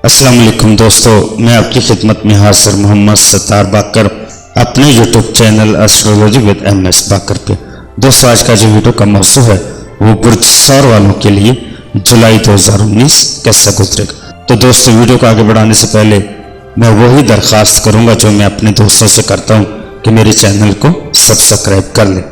अस्सलाम वालेकुम दोस्तों, मैं आपकी खिदमत में हाजिर मोहम्मद सत्तार बाकर अपने YouTube channel astrology with MS बाकर पे। दोस्तों, आज का जो वीडियो का मौजू है वो बुर्ज सौर वालों के लिए जुलाई 2019 कैसा गुजरेगा। तो दोस्तों, वीडियो को आगे बढ़ाने से पहले मैं वही दरख्वास्त करूंगा जो मैं अपने दोस्तों से करता हूं कि मेरे चैनल को सब्सक्राइब कर लें।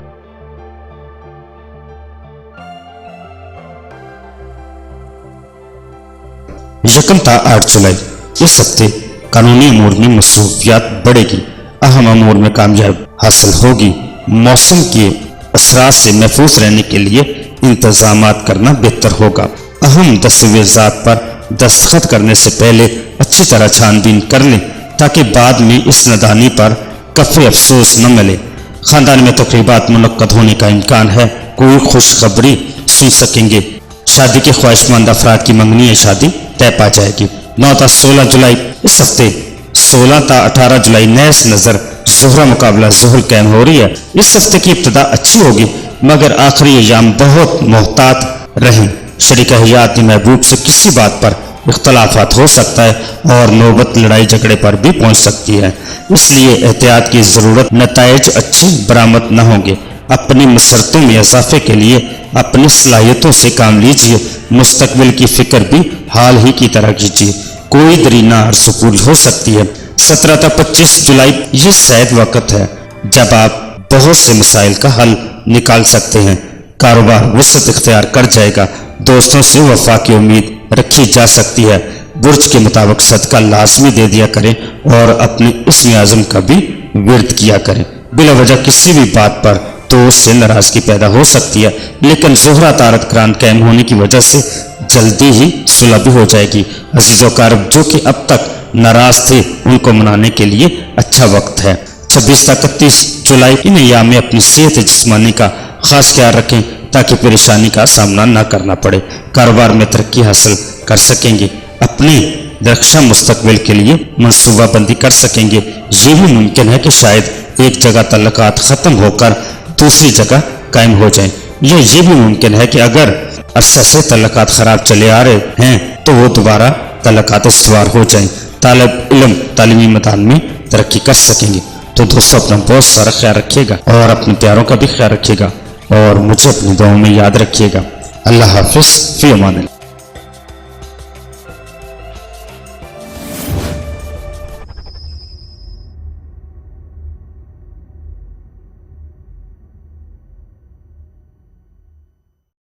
यकम ता 8 जुलाई इस हफ्ते कानूनी अमूर में मसरूफियात बढ़ेगी, अहम अमूर में कामयाब हासिल होगी। मौसम के असरात से महफूज रहने के लिए इंतजामात करना बेहतर होगा। अहम दस्तावेजात पर दस्तखत करने से पहले अच्छी तरह छानबीन कर लें ताकि बाद में इस नदानी पर कफ़े अफसोस न मिले। खानदान में तकरीबात मुनक्कद होने का इम्कान है, कोई खुशखबरी सुन सकेंगे। शादी के ख्वाहिशमंद अफराद की मंगनी शादी तय पा जाएगी। 9 ता 16 जुलाई इस हफ्ते 16 ता 18 जुलाई नैस नजर ज़ोहरा मुकाबला ज़ुहर कायम हो रही है। इस हफ्ते की इब्तिदा अच्छी होगी मगर आखिरी अयाम बहुत मोहतात रहें। शरीक हयात महबूब से किसी बात पर इख्तलाफात हो सकता है और नौबत लड़ाई झगड़े पर भी पहुंच सकती है, इसलिए एहतियात की ज़रूरत। नताइज अच्छी बरामद न होंगे। अपनी मसरतों में इजाफे के लिए अपनी सलाहियतों से काम लीजिए। मुस्तकबिल की फिक्र भी हाल ही की तरह कीजिए। कोई दरीना सुकूल हो सकती है। 17 ता 25 जुलाई ये शायद वक्त है जब आप बहुत से मसाइल का हल निकाल सकते हैं। कारोबार वसत इख्तियार कर जाएगा। दोस्तों से वफा की उम्मीद रखी जा सकती है। बुर्ज के मुताबिक सदका लाजमी दे दिया करें और अपने इस्म आज़म का भी विर्द किया करें। बिला वजह किसी भी बात पर दोस्त से नाराजगी पैदा हो सकती है, लेकिन ज़ोहरा तारत करान कायम होने की वजह से जल्दी ही सुलह भी हो जाएगी। अजीज़ व कारब जो कि अब तक नाराज थे उनको मनाने के लिए अच्छा वक्त है। 26 ता 31 जुलाई इन अय्याम में अपनी सेहत जिस्मानी का खास ख्याल रखें ताकि परेशानी का सामना न करना पड़े। कारोबार में तरक्की हासिल कर सकेंगे। अपने रक्षा मुस्तकबिल के लिए मनसूबाबंदी कर सकेंगे। ये भी मुमकिन है कि शायद एक जगह तल्लकात ख़त्म होकर दूसरी जगह कायम हो जाएं। ये भी मुमकिन है कि अगर अरसा से तल्लकात खराब चले आ रहे हैं तो वो दोबारा तल्लकात इस्तवार हो जाएं। तालिब इल्म तालीमी मैदान में तरक्की कर सकेंगे। तो दोस्तों, अपना बहुत सारा ख्याल रखिएगा और अपने प्यारों का भी ख्याल रखिएगा और मुझे अपनी दुआओं में याद रखिएगा। अल्लाह हाफिज़, फ़ी अमान अल्लाह।